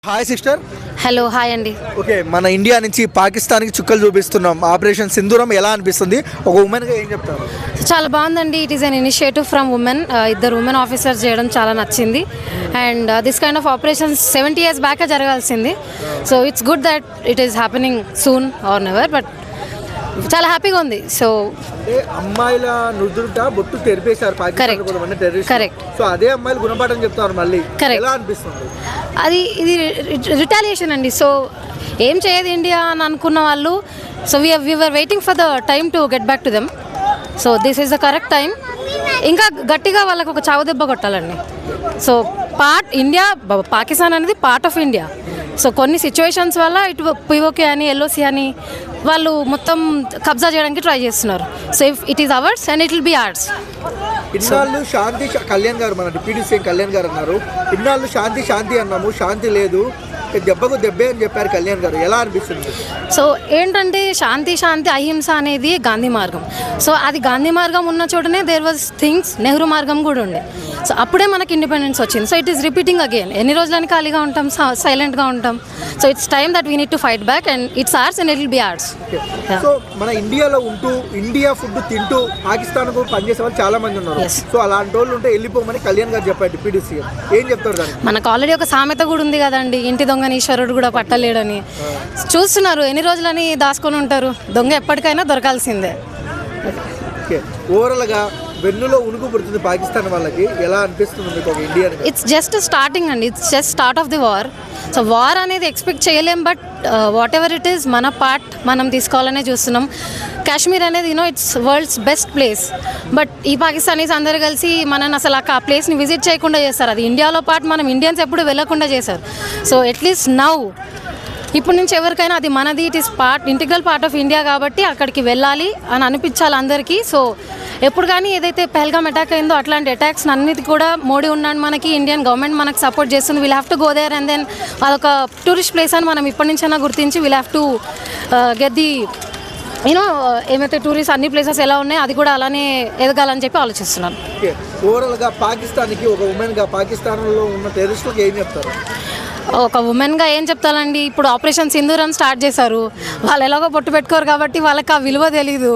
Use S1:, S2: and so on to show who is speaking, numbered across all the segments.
S1: Hi sister.
S2: Hello hi అండి.
S1: Okay, మన India నుంచి పాకిస్తాన్కి చుక్కలు చూపిస్తున్నాం. ఆపరేషన్ సింధూరం ఎలా అనిపిస్తుంది? ఒక ఉమెన్గా ఏం చెప్తారు?
S2: చాలా బాగుందండి. It is an initiative from women. ఇద్దరు ఉమెన్ ఆఫీసర్స్ చేయడం చాలా నచ్చింది. And this kind of operations 70 years బ్యాకే జరగాల్సింది. So it's good that it is happening soon or never, but చాలా హ్యాపీగా ఉంది. సో
S1: అమ్మాయిల నుదుట బొట్టు తెరిపేశారు పాకిస్తాన్ కొంతమంది టెర్రరిస్ట్.
S2: కరెక్ట్.
S1: సో అదే అమ్మాయిలు గుణపాఠం చెప్తారు మళ్ళీ. ఎలా అనిపిస్తుంది?
S2: ఇది రిటాలియేషన్ అండి. సో ఏం చేయదు ఇండియా అని అనుకున్న వాళ్ళు, so we are waiting for the time to get back to them. So this is the correct time. ఇంకా గట్టిగా వాళ్ళకు ఒక చావు దెబ్బ కొట్టాలండి. సో ఇండియా, పాకిస్తాన్ అనేది పార్ట్ ఆఫ్ ఇండియా. సో కొన్ని సిచ్యువేషన్స్ వల్ల ఇటు పిఓకే అని ఎల్ఓసి అని వాళ్ళు మొత్తం కబ్జా చేయడానికి ట్రై చేస్తున్నారు. So if it is ours and it will be ours.
S1: ఇన్నాళ్ళు శాంతి, కళ్యాణ్ గారు, మన డిప్యూటీ సీఎం కళ్యాణ్ గారు అన్నారు, ఇన్నాళ్ళు శాంతి శాంతి అన్నాము, శాంతి లేదు, దెబ్బకు దెబ్బే అని చెప్పారు కళ్యాణ్ గారు. ఎలా అనిపిస్తుంది?
S2: సో ఏంటంటే శాంతి శాంతి అహింస అనేది గాంధీ మార్గం. సో అది గాంధీ మార్గం ఉన్న చోటనే దేర్ వాజ్ థింగ్స్ నెహ్రూ మార్గం కూడా ఉండే. సో అప్పుడే మనకి ఇండిపెండెన్స్ వచ్చింది. So it is repeating again. ఎన్ని రోజులని ఖాళీగా ఉంటాం, సైలెంట్గా ఉంటాం. So it's time that we need to fight back and it's ours and it will be ours.
S1: So మన ఇండియాలో ఉంటూ ఇండియా ఫుడ్ తింటూ పాకిస్తాన్కు పనిచేసే వాళ్ళు చాలా మంది ఉన్నారు. సో అలాంటి వాళ్ళు ఉంటే వెళ్ళిపోమని కళ్యాణ్ గారు చెప్పారు డిప్యూటీ సీఎం. ఏం చెప్తారు దాన్ని?
S2: మనకు ఆల్రెడీ ఒక సామెత కూడా ఉంది కదండి, ఇంటి దొంగని ఈశ్వరుడు కూడా పట్టలేడని. చూస్తున్నారు ఎన్ని రోజులని దాచుకొని ఉంటారు. దొంగ ఎప్పటికైనా దొరకాల్సిందే.
S1: ఓవరాల్గా వెన్నులో ఉనుకు పుడుతుంది పాకిస్తాన్ వాళ్ళకి. ఎలా అనిపిస్తుంది మీకు ఒక ఇండియా?
S2: ఇట్స్ జస్ట్ స్టార్టింగ్ అండి. It's just start of the war. So war అనేది ఎక్స్పెక్ట్ చేయలేం, but what ever it is మన పార్ట్ మనం తీసుకోవాలనే చూస్తున్నాం. కాశ్మీర్ అనేది it's world's best place, but ఈ పాకిస్తానీస్ అందరూ కలిసి మనని అసలు ఆ ప్లేస్ని విజిట్ చేయకుండా చేస్తారు. అది ఇండియాలో పార్ట్, మనం ఇండియన్స్ ఎప్పుడు వెళ్ళకుండా చేశారు. సో అట్లీస్ట్ నౌ ఇప్పటి నుంచి ఎవరికైనా అది మనది, it is integral part of India కాబట్టి అక్కడికి వెళ్ళాలి అని అనిపించాలి అందరికీ. సో ఎప్పుడు కానీ ఏదైతే పహల్గామ్ అటాక్ అయిందో అట్లాంటి అటాక్స్ అన్నిటి కూడా మోడీ ఉన్నాడు మనకి, ఇండియన్ గవర్నమెంట్ మనకు సపోర్ట్ చేస్తుంది. We'll have to go there and then అదొక టూరిస్ట్ ప్లేస్ అని మనం ఇప్పటి నుంచైనా గుర్తించి we'll have to get the ఏమైతే టూరిస్ట్ అన్ని ప్లేసెస్ ఎలా ఉన్నాయో అది కూడా అలానే ఎదగాలని చెప్పి ఆలోచిస్తున్నాను.
S1: ఓవరాల్గా పాకిస్తాన్కి ఒక ఉమెన్గా పాకిస్తాన్లో ఉన్న టెర్రరిస్టులకు ఏం చెప్తారు?
S2: ఒక ఉమెన్గా ఏం చెప్తానండి, ఇప్పుడు ఆపరేషన్ సింధూరం స్టార్ట్ చేశారు. వాళ్ళు ఎలాగో పొట్టు పెట్టుకోరు కాబట్టి వాళ్ళకి ఆ విలువ తెలీదు.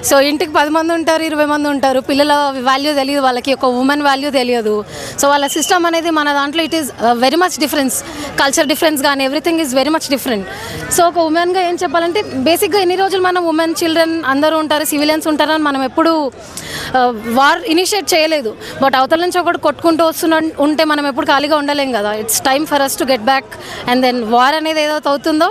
S2: సో ఇంటికి 10 మంది ఉంటారు, 20 మంది ఉంటారు, పిల్లల వాల్యూ తెలియదు వాళ్ళకి, ఒక ఉమెన్ వాల్యూ తెలియదు. సో వాళ్ళ సిస్టమ్ అనేది మన దాంట్లో it is very much difference, culture difference కానీ everything is very much different. So ఒక ఉమెన్గా ఏం చెప్పాలంటే, బేసిక్గా ఎన్ని రోజులు మనం ఉమెన్, చిల్డ్రన్ అందరూ ఉంటారు, సివిలియన్స్ ఉంటారని మనం ఎప్పుడు వార్ ఇనిషియేట్ చేయలేదు. బట్ అవతల నుంచి ఒకటి కొట్టుకుంటూ ఉంటే మనం ఎప్పుడు ఖాళీగా ఉండలేం కదా. It's time for us to get back and then war అనేది ఏదైతే అవుతుందో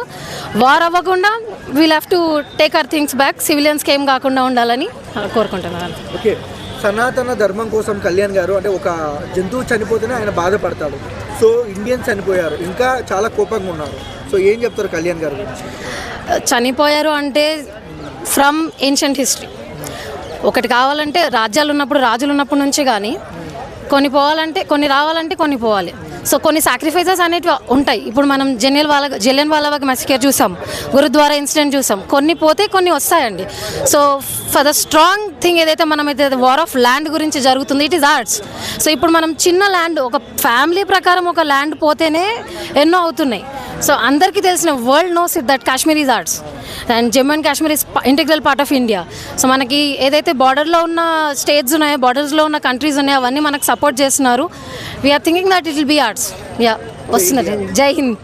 S2: వార్ అవ్వకుండా we'll have to take our things back, సివిలియన్స్కి ఏం కాకుండా ఉండాలని కోరుకుంటున్నాను.
S1: ఓకే, సనాతన ధర్మం కోసం కళ్యాణ్ గారు, అంటే ఒక జంతువు చనిపోతేనే ఆయన బాధపడతాడు. సో ఇండియన్స్ చనిపోయారు, ఇంకా చాలా కోపంగా ఉన్నారు. సో ఏం చెప్తారు కళ్యాణ్ గారు?
S2: చనిపోయారు అంటే ఫ్రమ్ ఏన్షియంట్ హిస్టరీ. ఒకటి కావాలంటే రాజ్యాలు ఉన్నప్పుడు, రాజులు ఉన్నప్పటి నుంచి కానీ కొన్ని పోవాలంటే, కొన్ని రావాలంటే కొన్ని పోవాలి. సో కొన్ని సాక్రిఫైసెస్ అనేవి ఉంటాయి. ఇప్పుడు మనం జలియన్ వాలా మెసకేర్ చూసాం, గురుద్వారా ఇన్సిడెంట్ చూసాం. కొన్ని పోతే కొన్ని వస్తాయండి. So for the strong thing ఏదైతే మనమైతే వార్ ఆఫ్ ల్యాండ్ గురించి జరుగుతుంది, ఇట్ ఈస్ ఆర్ట్స్. సో ఇప్పుడు మనం చిన్న ల్యాండ్, ఒక ఫ్యామిలీ ప్రకారం ఒక ల్యాండ్ పోతేనే ఎన్నో అవుతున్నాయి. సో అందరికీ తెలిసిన world knows it that Kashmir is arts and Jammu and Kashmir is integral part of India. So మనకి ఏదైతే బార్డర్లో ఉన్న స్టేట్స్ ఉన్నాయో, బార్డర్స్లో ఉన్న కంట్రీస్ ఉన్నాయో అవన్నీ మనకు సపోర్ట్ చేస్తున్నారు. We are thinking that it will be ours. Yeah, వస్తున్నది. జై హింద్.